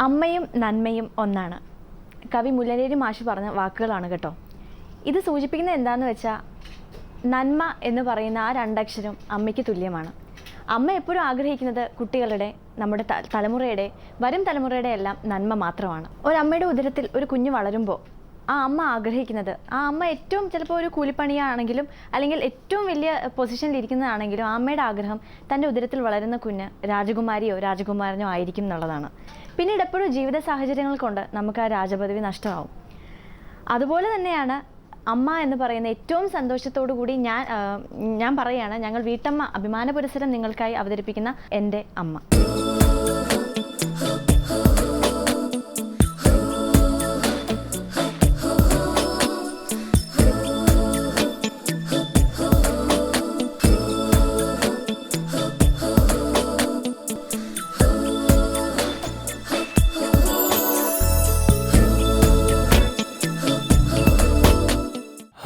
അമ്മയും നന്മയും ഒന്നാണ്. കവി മുല്ലനേരി മാഷ് പറഞ്ഞ വാക്കുകളാണ് കേട്ടോ. ഇത് സൂചിപ്പിക്കുന്നത് എന്താണെന്ന് വെച്ചാൽ, നന്മ എന്ന് പറയുന്ന ആ രണ്ടക്ഷരം അമ്മയ്ക്ക് തുല്യമാണ്. അമ്മ എപ്പോഴും ആഗ്രഹിക്കുന്നത് കുട്ടികളുടെ, നമ്മുടെ തലമുറയുടെ, വരും തലമുറയുടെ എല്ലാം നന്മ മാത്രമാണ്. ഒരമ്മയുടെ ഉദരത്തിൽ ഒരു കുഞ്ഞ് വളരുമ്പോൾ ആ അമ്മ ആഗ്രഹിക്കുന്നത്, ആ അമ്മ ഏറ്റവും ചിലപ്പോൾ ഒരു കൂലിപ്പണിയാണെങ്കിലും അല്ലെങ്കിൽ ഏറ്റവും വലിയ പൊസിഷനിൽ ഇരിക്കുന്നതാണെങ്കിലും, ആ അമ്മയുടെ ആഗ്രഹം തൻ്റെ ഉദരത്തിൽ വളരുന്ന കുഞ്ഞ് രാജകുമാരിയോ രാജകുമാരനോ ആയിരിക്കും എന്നുള്ളതാണ്. പിന്നീട് എപ്പോഴും ജീവിത സാഹചര്യങ്ങൾ കൊണ്ട് നമുക്ക് ആ രാജപദവി നഷ്ടമാവും. അതുപോലെ തന്നെയാണ് അമ്മ എന്ന് പറയുന്ന ഏറ്റവും സന്തോഷത്തോടു കൂടി ഞാൻ പറയുകയാണ്, ഞങ്ങൾ വീട്ടമ്മ അഭിമാന പുരസ്സരം നിങ്ങൾക്കായി അവതരിപ്പിക്കുന്ന എൻ്റെ അമ്മ.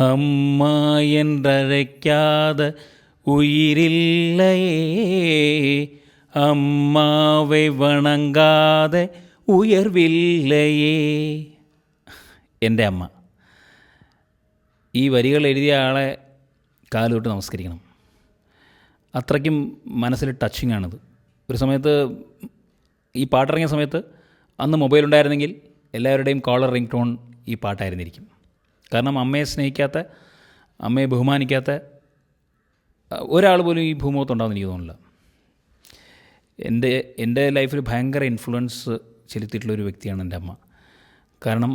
அம்மா என்றழைக்காத உயிரில்லையே, അമ്മാവെ വണങ്ങാതെ ഉയർവില്ലയേ. എൻ്റെ അമ്മ. ഈ വരികൾ എഴുതിയ ആളെ കാലുതൊട്ട് നമസ്കരിക്കണം. അത്രയ്ക്കും മനസ്സിൽ ടച്ചിങ് ആണിത്. ഒരു സമയത്ത് ഈ പാട്ടിറങ്ങിയ സമയത്ത് അന്ന് മൊബൈൽ ഉണ്ടായിരുന്നെങ്കിൽ എല്ലാവരുടെയും കോളർ റിംഗ് ടോൺ ഈ പാട്ടായിരുന്നിരിക്കും. കാരണം അമ്മയെ സ്നേഹിക്കാത്ത, അമ്മയെ ബഹുമാനിക്കാത്ത ഒരാൾ പോലും ഈ ഭൂമുഖത്തുണ്ടാകുമെന്ന് എനിക്ക് തോന്നുന്നില്ല. എൻ്റെ ലൈഫിൽ ഭയങ്കര ഇൻഫ്ലുവൻസ് ചെലുത്തിയിട്ടുള്ളൊരു വ്യക്തിയാണ് എൻ്റെ അമ്മ. കാരണം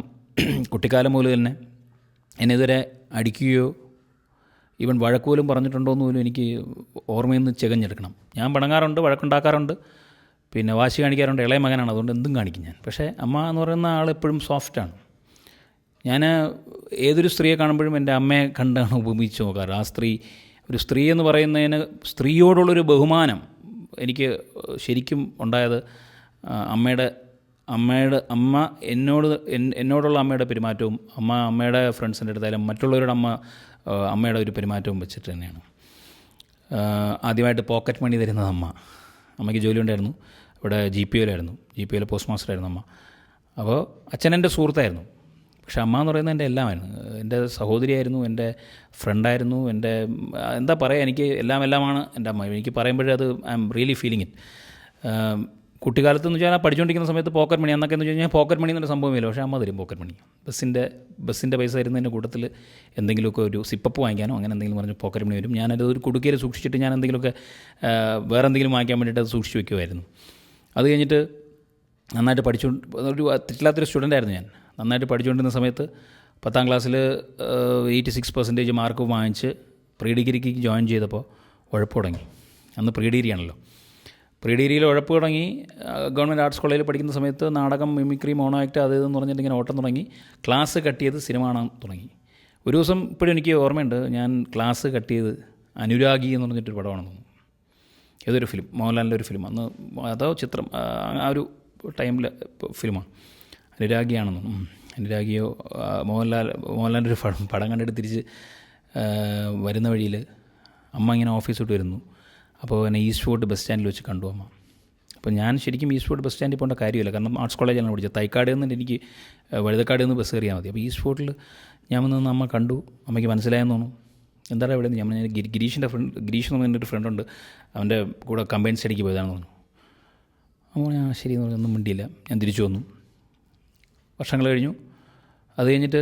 കുട്ടിക്കാലം മുതൽ തന്നെ എന്നെതിരെ അടിക്കുകയോ ഈവൻ വഴക്ക് പോലും പറഞ്ഞിട്ടുണ്ടോയെന്ന് പോലും എനിക്ക് ഓർമ്മയിൽ നിന്ന് ചെകഞ്ഞെടുക്കണം. ഞാൻ പണങ്ങാറുണ്ട്, വഴക്കുണ്ടാക്കാറുണ്ട്, പിന്നെ വാശി കാണിക്കാറുണ്ട്. ഇളയ മകനാണ്, അതുകൊണ്ട് എന്തും കാണിക്കും ഞാൻ. പക്ഷേ അമ്മ എന്ന് പറയുന്ന ആൾ എപ്പോഴും സോഫ്റ്റാണ്. ഞാൻ ഏതൊരു സ്ത്രീയെ കാണുമ്പോഴും എൻ്റെ അമ്മയെ കണ്ടാണ് ഉപമിച്ച് നോക്കാറ്. ആ സ്ത്രീ, ഒരു സ്ത്രീ എന്ന് പറയുന്നതിന്, സ്ത്രീയോടുള്ളൊരു ബഹുമാനം എനിക്ക് ശരിക്കും ഉണ്ടായത് അമ്മ എന്നോടുള്ള അമ്മയുടെ പെരുമാറ്റവും, അമ്മയുടെ ഫ്രണ്ട്സിൻ്റെ അടുത്തായാലും മറ്റുള്ളവരുടെ അമ്മയുടെ ഒരു പെരുമാറ്റവും വെച്ചിട്ട് തന്നെയാണ്. ആദ്യമായിട്ട് പോക്കറ്റ് മണി തരുന്നത് അമ്മയ്ക്ക് ജോലി ഉണ്ടായിരുന്നു. ഇവിടെ GPOയിലെ പോസ്റ്റ് മാസ്റ്ററായിരുന്നു അമ്മ. അപ്പോൾ അച്ഛൻ എൻ്റെ സുഹൃത്തായിരുന്നു. പക്ഷെ അമ്മ എന്ന് പറയുന്നത് എൻ്റെ എല്ലാമായിരുന്നു. എൻ്റെ സഹോദരിയായിരുന്നു, എൻ്റെ ഫ്രണ്ടായിരുന്നു, എൻ്റെ എന്താ പറയുക, എനിക്ക് എല്ലാമാണ് എൻ്റെ അമ്മ. എനിക്ക് പറയുമ്പോഴത് I am really feeling it. കുട്ടിക്കാലത്ത് എന്ന് വെച്ചാൽ പഠിച്ചുകൊണ്ടിരിക്കുന്ന സമയത്ത് പോക്കറ്റ് മണി, അന്നൊക്കെ എന്ന് വെച്ച് കഴിഞ്ഞാൽ പോക്കറ്റ് മണി എന്നൊരു സംഭവമില്ല. പക്ഷേ അമ്മ തരും പോക്കറ്റ് മണി. ബസ്സിൻ്റെ പൈസ തരുന്നതിൻ്റെ കൂട്ടത്തിൽ എന്തെങ്കിലുമൊക്കെ ഒരു സിപ്പപ്പ് വാങ്ങിക്കാനോ അങ്ങനെ എന്തെങ്കിലും പറഞ്ഞ് പോക്കറ്റ് മണി വരും. ഞാനത് ഒരു കുടുക്കയിൽ സൂക്ഷിച്ചിട്ട് ഞാൻ എന്തെങ്കിലുമൊക്കെ വേറെ എന്തെങ്കിലും വാങ്ങിക്കാൻ വേണ്ടിയിട്ട് അത് സൂക്ഷിച്ച് വയ്ക്കുമായിരുന്നു. അത് കഴിഞ്ഞിട്ട് നന്നായിട്ട് ഒരു തെറ്റില്ലാത്തൊരു സ്റ്റുഡൻ്റായിരുന്നു ഞാൻ. നന്നായിട്ട് പഠിച്ചുകൊണ്ടിരുന്ന സമയത്ത് 10ാം ക്ലാസ്സിൽ 86% മാർക്ക് വാങ്ങിച്ച് പ്രീ ഡിഗ്രിക്ക് ജോയിൻ ചെയ്തപ്പോൾ ഉഴപ്പ് തുടങ്ങി. അന്ന് പ്രീ ഡിഗ്രി ആണല്ലോ. പ്രീ ഡിഗ്രിയിൽ ഉഴപ്പ് തുടങ്ങി. ഗവൺമെൻറ് ആർട്സ് കോളേജിൽ പഠിക്കുന്ന സമയത്ത് നാടകം, മിമിക്രി, മോണോ ആക്ട് അത് ഇതെന്ന് പറഞ്ഞിട്ട് ഇങ്ങനെ ഓട്ടം തുടങ്ങി. ക്ലാസ് കട്ട് ചെയ്ത് സിനിമ കാണാൻ തുടങ്ങി. ഒരു ദിവസം ഇപ്പോഴും എനിക്ക് ഓർമ്മയുണ്ട്, ഞാൻ ക്ലാസ് കട്ട് ചെയ്ത് അനുരാഗി എന്ന് പറഞ്ഞിട്ടൊരു പടമാണെന്ന് തോന്നുന്നു. ഏതൊരു ഫിലിം, മോഹൻലാലിൻ്റെ ഒരു ഫിലിം, അന്ന് അതോ ചിത്രം, ആ ഒരു ടൈമിൽ ഫിലിമാണ്. അനുരാഗിയാണെന്നു, അനുരാഗിയോ മോഹൻലാലിൻ്റെ ഒരു പടം കണ്ടിട്ട് തിരിച്ച് വരുന്ന വഴിയിൽ അമ്മ ഇങ്ങനെ ഓഫീസിലോട്ട് വരുന്നു. അപ്പോൾ എന്നെ ഈസ്റ്റ് ഫോർട്ട് ബസ് സ്റ്റാൻഡിൽ വെച്ച് കണ്ടു അമ്മ. അപ്പോൾ ഞാൻ ശരിക്കും ഈസ്റ്റ് ഫോർട്ട് ബസ് സ്റ്റാൻഡിൽ പോകേണ്ട കാര്യമില്ല, കാരണം ആർട്സ് കോളേജിലാണ് പഠിച്ചത്. തൈക്കാട് നിന്ന് എനിക്ക് വഴുതക്കാട് നിന്ന് ബസ് കയറിയാൽ മതി. അപ്പോൾ ഈസ്റ്റ് ഫോർട്ടിൽ ഞാൻ വന്ന് അമ്മ കണ്ടു. അമ്മയ്ക്ക് മനസ്സിലായെന്ന് തോന്നുന്നു. എന്താണ് ഇവിടെ നിന്ന് ഞാൻ ഗിരീഷ് എന്ന് പറഞ്ഞ ഒരു ഫ്രണ്ടുണ്ട്, അവൻ്റെ കൂടെ കമ്പൈൻ സ്റ്റഡിക്ക് പോയതാണെന്ന് തോന്നുന്നു. അപ്പോൾ ഞാൻ ശരി എന്ന് പറഞ്ഞൊന്നും മിണ്ടിയില്ല. ഞാൻ തിരിച്ചു വന്നു. വർഷങ്ങൾ കഴിഞ്ഞു. അത് കഴിഞ്ഞിട്ട്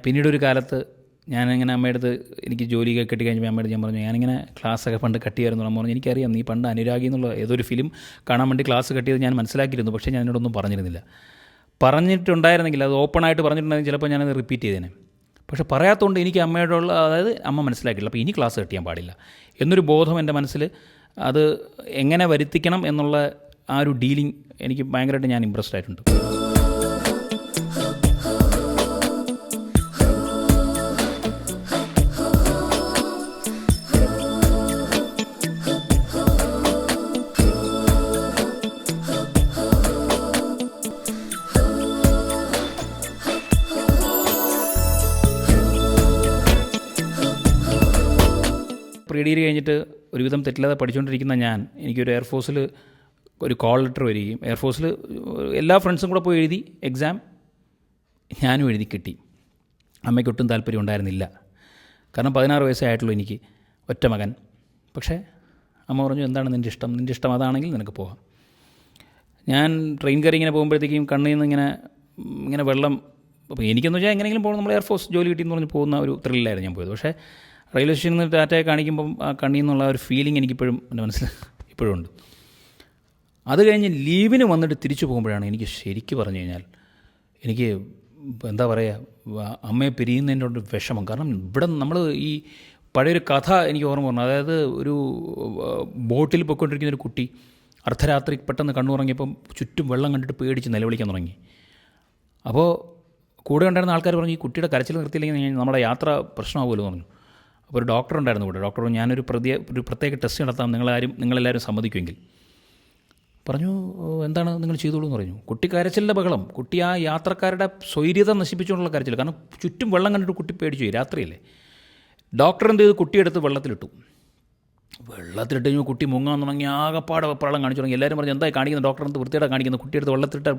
പിന്നീടൊരു കാലത്ത് ഞാനിങ്ങനെ അമ്മയുടെ അടുത്ത് എനിക്ക് ജോലി കെട്ടി കഴിഞ്ഞപ്പോൾ അമ്മയുടെ ഞാൻ പറഞ്ഞു, ഞാനിങ്ങനെ ക്ലാസ്സൊക്കെ പണ്ട് കട്ട് ചെയ്യായിരുന്നു. അമ്മ പറഞ്ഞു, എനിക്കറിയാം നീ പണ്ട് അനുരാഗി എന്നുള്ള ഏതൊരു ഫിലിം കാണാൻ വേണ്ടി ക്ലാസ് കട്ട് ചെയ്ത് ഞാൻ മനസ്സിലാക്കിയിരുന്നു. പക്ഷേ ഞാൻ എന്നോടൊന്നും പറഞ്ഞിരുന്നില്ല. പറഞ്ഞിട്ടുണ്ടായിരുന്നെങ്കിൽ, അത് ഓപ്പണായിട്ട് പറഞ്ഞിട്ടുണ്ടെങ്കിൽ ചിലപ്പോൾ ഞാനത് റിപ്പീറ്റ് ചെയ്തേനെ. പക്ഷേ പറയാത്തതുകൊണ്ട് എനിക്ക് അമ്മയോടുള്ള, അതായത് അമ്മ മനസ്സിലാക്കിയില്ല. അപ്പോൾ ഇനി ക്ലാസ് കട്ട് ചെയ്യാൻ പാടില്ല എന്നൊരു ബോധം എൻ്റെ മനസ്സിൽ, അത് എങ്ങനെ വരുത്തിക്കണം എന്നുള്ള ആ ഒരു ഡീലിംഗ് എനിക്ക് ഭയങ്കരമായിട്ട് ഞാൻ ഇമ്പ്രസ്ഡ് ആയിട്ടുണ്ട്. പ്രീ ഡിഗ്രി കഴിഞ്ഞിട്ട് ഒരുവിധം തെറ്റില്ലാതെ പഠിച്ചുകൊണ്ടിരിക്കുന്ന എനിക്കൊരു എയർഫോഴ്സിൽ ഒരു കോൾ ലെറ്റർ വരികയും എയർഫോഴ്സിൽ എല്ലാ ഫ്രണ്ട്സും കൂടെ പോയി എഴുതി എക്സാം ഞാനും എഴുതി കിട്ടി. അമ്മയ്ക്ക് ഒട്ടും താല്പര്യം ഉണ്ടായിരുന്നില്ല. കാരണം 16 വയസ്സേ ആയിട്ടുള്ളൂ എനിക്ക്, ഒറ്റ മകൻ. പക്ഷേ അമ്മ പറഞ്ഞു, എന്താണ് നിൻ്റെ ഇഷ്ടം അതാണെങ്കിൽ നിനക്ക് പോകാം. ഞാൻ ട്രെയിൻ കയറി ഇങ്ങനെ പോകുമ്പോഴത്തേക്കും കണ്ണിൽ നിന്ന് ഇങ്ങനെ വെള്ളം. അപ്പോൾ എനിക്കെന്ന് വെച്ചാൽ എങ്ങനെയെങ്കിലും പോകണം, നമ്മൾ എയർഫോഴ്സ് ജോലി കിട്ടിയെന്ന് പറഞ്ഞ് പോകുന്ന ഒരു ത്രില്ലായിരുന്നു ഞാൻ പോയത്. പക്ഷേ റെയിൽവേ സ്റ്റേഷനിൽ നിന്ന് ടാറ്റയെ കാണിക്കുമ്പം ആ കണ്ണിൽ നിന്നുള്ള ഒരു ഫീലിംഗ് എനിക്കിപ്പോഴും എൻ്റെ മനസ്സിൽ ഇപ്പോഴും ഉണ്ട്. അത് കഴിഞ്ഞ് ലീവിന് വന്നിട്ട് തിരിച്ചു പോകുമ്പോഴാണ് എനിക്ക് ശരിക്കും പറഞ്ഞു കഴിഞ്ഞാൽ എനിക്ക് എന്താ പറയുക, അമ്മയെ പിരിയുന്നതിൻ്റെ ഒരു വിഷമം. കാരണം ഇവിടെ നമ്മൾ ഈ പഴയൊരു കഥ എനിക്ക് ഓർമ്മ വന്നു. അതായത് ഒരു ബോട്ടിൽ പൊയ്ക്കൊണ്ടിരിക്കുന്ന ഒരു കുട്ടി അർദ്ധരാത്രി പെട്ടെന്ന് കണ്ണുറങ്ങിയപ്പം ചുറ്റും വെള്ളം കണ്ടിട്ട് പേടിച്ച് നിലവിളിക്കാൻ തുടങ്ങി. അപ്പോൾ കൂടെ ഉണ്ടായിരുന്ന ആൾക്കാർ പറഞ്ഞു, ഈ കുട്ടിയുടെ കരച്ചിൽ നിർത്തിയില്ലെങ്കിൽ നമ്മുടെ യാത്ര പ്രശ്നമാകുമല്ലോ എന്ന് പറഞ്ഞു. അപ്പോൾ ഒരു ഡോക്ടർ ഉണ്ടായിരുന്നു കൂടെ. ഡോക്ടർ പറഞ്ഞു, ഞാനൊരു പ്രത്യേക ടെസ്റ്റ് നടത്താം, നിങ്ങളെല്ലാവരും സമ്മതിക്കുമെങ്കിൽ. പറഞ്ഞു, എന്താണ് നിങ്ങൾ ചെയ്തോളൂ എന്ന് പറഞ്ഞു. കുട്ടി കരച്ചിലിൻ്റെ ബഹളം, കുട്ടി ആ യാത്രക്കാരുടെ സ്വൈര്യത നശിപ്പിച്ചുകൊണ്ടുള്ള കരച്ചിൽ. കാരണം ചുറ്റും വെള്ളം കണ്ടിട്ട് കുട്ടി പേടിച്ചു പോയി. രാത്രിയല്ലേ. ഡോക്ടർ എന്ത് ചെയ്തു, കുട്ടിയെടുത്ത് വെള്ളത്തിലിട്ട് കഴിഞ്ഞാൽ കുട്ടി മുങ്ങാൻ തുടങ്ങി, ആകെപ്പാടെ വെപ്രാളം കാണിച്ചു തുടങ്ങി. എല്ലാവരും പറഞ്ഞു, എന്തായി കാണിക്കുന്നത്, ഡോക്ടർ എന്ത് വൃത്തിയുടെ കാണിക്കുന്നത്, കുട്ടിയെടുത്ത് വെള്ളത്തിലിട്ട്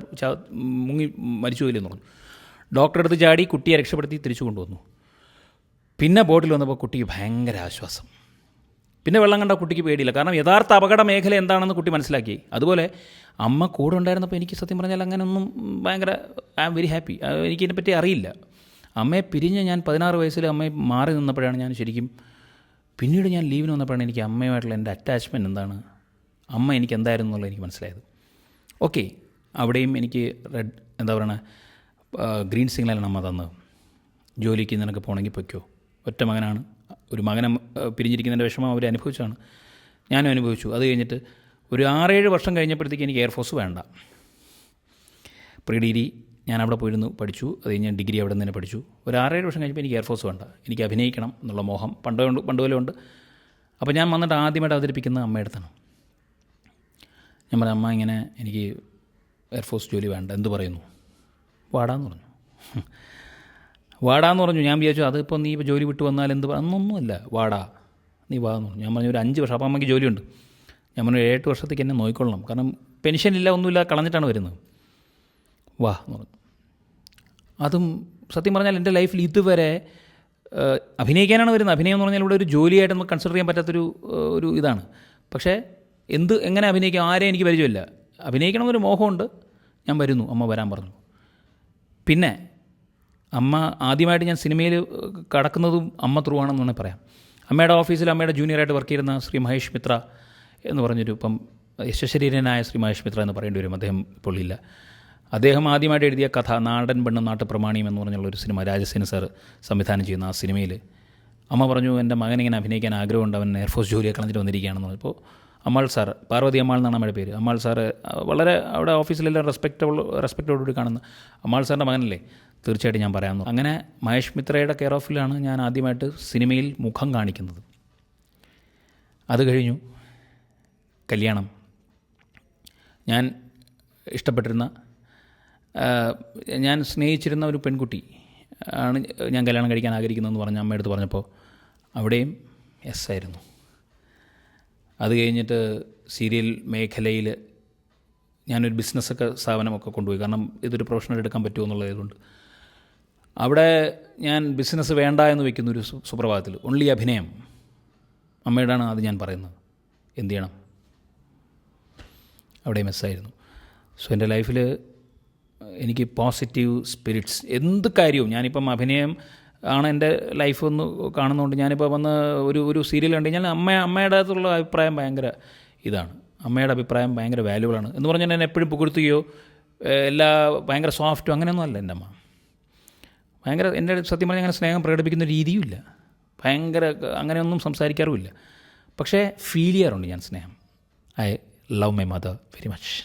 മുങ്ങി മരിച്ചു പോയില്ലെന്ന് പറഞ്ഞു. ഡോക്ടറെ അടുത്ത് ചാടി കുട്ടിയെ രക്ഷപ്പെടുത്തി തിരിച്ചു കൊണ്ടുവന്നു. പിന്നെ ബോട്ടിൽ വന്നപ്പോൾ കുട്ടിക്ക് ഭയങ്കര ആശ്വാസം. പിന്നെ വെള്ളം കണ്ട കുട്ടിക്ക് പേടിയില്ല. കാരണം യഥാർത്ഥ അപകട മേഖല എന്താണെന്ന് കുട്ടി മനസ്സിലാക്കി. അതുപോലെ അമ്മ കൂടെ ഉണ്ടായിരുന്നപ്പോൾ എനിക്ക് സത്യം പറഞ്ഞാൽ അങ്ങനെയൊന്നും ഭയങ്കര ഐ ആം വെരി ഹാപ്പി. എനിക്കിതിനെപ്പറ്റി അറിയില്ല. അമ്മയെ പിരിഞ്ഞ് ഞാൻ 16 വയസ്സിൽ അമ്മയെ മാറി നിന്നപ്പോഴാണ് ഞാൻ ശരിക്കും, പിന്നീട് ഞാൻ ലീവിന് വന്നപ്പോഴാണ് എനിക്ക് അമ്മയുമായിട്ടുള്ള എൻ്റെ അറ്റാച്ച്മെൻറ്റ് എന്താണ്, അമ്മ എനിക്ക് എന്തായിരുന്നു എന്നുള്ളത് എനിക്ക് മനസ്സിലായത്. ഓക്കെ, അവിടെയും എനിക്ക് എന്താ പറയുക, ഗ്രീൻ സിഗ്നലാണ് അമ്മ തന്നത്. ജോലിക്ക് നിനക്ക് പോകണമെങ്കിൽ പൊയ്ക്കോ, ഒറ്റ മകനാണ്, ഒരു മകനെ പിരിഞ്ഞിരിക്കുന്നതിൻ്റെ വിഷമം അവർ അനുഭവിച്ചാണ്, ഞാനും അനുഭവിച്ചു. അത് കഴിഞ്ഞിട്ട് ഒരു 6-7 വർഷം കഴിഞ്ഞപ്പോഴത്തേക്ക് എനിക്ക് എയർഫോഴ്സ് വേണ്ട. പ്രീ ഡിഗ്രി ഞാൻ അവിടെ പോയിരുന്നു പഠിച്ചു. അത് കഴിഞ്ഞ് ഡിഗ്രി അവിടെ നിന്ന് തന്നെ പഠിച്ചു. ഒരു 6-7 വർഷം കഴിഞ്ഞപ്പോൾ എനിക്ക് എയർഫോഴ്സ് വേണ്ട, എനിക്ക് അഭിനയിക്കണം എന്നുള്ള മോഹം പണ്ടുപോലെ ഉണ്ട്. അപ്പോൾ ഞാൻ വന്നിട്ട് ആദ്യമായിട്ട് അവതരിപ്പിക്കുന്നത് അമ്മയുടെ അടുത്താണ്. ഞാൻ പറഞ്ഞു, അമ്മ ഇങ്ങനെ എനിക്ക് എയർഫോഴ്സ് ജോലി വേണ്ട, എന്ത് പറയുന്നു, വാടാന്ന് പറഞ്ഞു. ഞാൻ വിചാരിച്ചു അതിപ്പോൾ നീ ഇപ്പോൾ ജോലി വിട്ട് വന്നാൽ എന്ത് അന്നൊന്നുമല്ല, വാടാ നീ വാ എന്ന് പറഞ്ഞു. ഞാൻ പറഞ്ഞു, ഒരു 5 വർഷം, അപ്പോൾ അമ്മയ്ക്ക് ജോലിയുണ്ട്. ഞാൻ പറഞ്ഞു, 7-8 വർഷത്തേക്ക് എന്നെ നോക്കിക്കൊള്ളണം, കാരണം പെൻഷനില്ല, ഒന്നുമില്ല, കളഞ്ഞിട്ടാണ് വരുന്നത്, വാ എന്ന് പറഞ്ഞു. അതും സത്യം പറഞ്ഞാൽ എൻ്റെ ലൈഫിൽ ഇതുവരെ അഭിനയിക്കാനാണ് വരുന്നത്. അഭിനയം എന്ന് പറഞ്ഞാൽ ഇവിടെ ഒരു ജോലിയായിട്ട് നമുക്ക് കൺസിഡർ ചെയ്യാൻ പറ്റാത്തൊരു ഇതാണ്. പക്ഷേ എങ്ങനെ അഭിനയിക്കാം, ആരെയും എനിക്ക് പരിചയമില്ല. അഭിനയിക്കണമെന്നൊരു മോഹമുണ്ട്, ഞാൻ വരുന്നു, അമ്മ വരാൻ പറഞ്ഞു. പിന്നെ അമ്മ ആദ്യമായിട്ട് ഞാൻ സിനിമയിൽ കടക്കുന്നതും അമ്മ ത്രൂ ആണെന്ന് വേണമെങ്കിൽ പറയാം. അമ്മയുടെ ഓഫീസിൽ അമ്മയുടെ ജൂനിയറായിട്ട് വർക്ക് ചെയ്യുന്ന ശ്രീ മഹേഷ് മിത്ര എന്ന് പറഞ്ഞൊരു, ഇപ്പം യശശരീരനായ ശ്രീ മഹേഷ് മിത്ര എന്ന് പറയേണ്ടി വരും, അദ്ദേഹം ഇപ്പോൾ ഇല്ല. അദ്ദേഹം ആദ്യമായിട്ട് എഴുതിയ കഥ നാടൻ പെണ്ണും നാട്ടുപ്രമാണിയും എന്ന് പറഞ്ഞുള്ളൊരു സിനിമ, രാജസേന സാർ സംവിധാനം ചെയ്യുന്ന ആ സിനിമയിൽ അമ്മ പറഞ്ഞു, എൻ്റെ മകനിങ്ങനെ അഭിനയിക്കാൻ ആഗ്രഹമുണ്ട്, അവൻ എയർഫോഴ്സ് ജോലിയൊക്കെ കളഞ്ഞിട്ട് വന്നിരിക്കുകയാണെന്ന് പറഞ്ഞപ്പോൾ അമ്മാൾ സാർ, പാർവതി അമ്മാൾ എന്നാണ് അമ്മയുടെ പേര്, അമ്മാൾ സാറ് വളരെ അവിടെ ഓഫീസിലെല്ലാം റെസ്പെക്റ്റോടുകൂടി കാണുന്ന അമ്മാൾ സാറിൻ്റെ മകനല്ലേ, തീർച്ചയായിട്ടും ഞാൻ പറയാമെന്നു. അങ്ങനെ മഹേഷ് മിത്രയുടെ കെയർ ഓഫിലാണ് ഞാൻ ആദ്യമായിട്ട് സിനിമയിൽ മുഖം കാണിക്കുന്നത്. അത് കഴിഞ്ഞു കല്യാണം. ഞാൻ ഇഷ്ടപ്പെട്ടിരുന്ന, ഞാൻ സ്നേഹിച്ചിരുന്ന ഒരു പെൺകുട്ടി ആണ് ഞാൻ കല്യാണം കഴിക്കാൻ ആഗ്രഹിക്കുന്നതെന്ന് പറഞ്ഞ് അമ്മയെടുത്ത് പറഞ്ഞപ്പോൾ അവിടെയും യെസ് ആയിരുന്നു. അത് കഴിഞ്ഞിട്ട് സീരിയൽ മേഖലയിൽ ഞാനൊരു ബിസിനസ്സൊക്കെ സ്ഥാപനമൊക്കെ കൊണ്ടുപോയി, കാരണം ഇതൊരു പ്രൊഫഷണൽ എടുക്കാൻ പറ്റുമോ എന്നുള്ളതുകൊണ്ട്. അവിടെ ഞാൻ ബിസിനസ് വേണ്ട എന്ന് വയ്ക്കുന്നൊരു സുപ്രഭാതത്തിൽ ഓൺലി അഭിനയം. അമ്മയോടാണ് അത് ഞാൻ പറയുന്നത്, എന്ത് ചെയ്യണം, അവിടെ മിസ്സായിരുന്നു. സോ എൻ്റെ ലൈഫിൽ എനിക്ക് പോസിറ്റീവ് സ്പിരിറ്റ്സ് എന്ത് കാര്യവും, ഞാനിപ്പം അഭിനയം ആണ് എൻ്റെ ലൈഫ് ഒന്ന് കാണുന്നതുകൊണ്ട് ഞാനിപ്പോൾ വന്ന് ഒരു സീരിയൽ കണ്ടു കഴിഞ്ഞാൽ അമ്മയുടെ അടുത്തുള്ള അഭിപ്രായം ഭയങ്കര ഇതാണ്, അമ്മയുടെ അഭിപ്രായം ഭയങ്കര വാല്യുബിളാണ് എന്ന് പറഞ്ഞാൽ ഞാൻ എപ്പോഴും പുകഴ്ത്തുകയോ ഭയങ്കര സോഫ്റ്റോ അങ്ങനെയൊന്നും അല്ല എൻ്റെ അമ്മ. ഭയങ്കര എൻ്റെ സത്യം പറഞ്ഞാൽ അങ്ങനെ സ്നേഹം പ്രകടിപ്പിക്കുന്ന രീതിയുമില്ല, ഭയങ്കര അങ്ങനെയൊന്നും സംസാരിക്കാറുമില്ല. പക്ഷേ ഫീൽ ചെയ്യാറുണ്ട് ഞാൻ സ്നേഹം. I love my mother very much.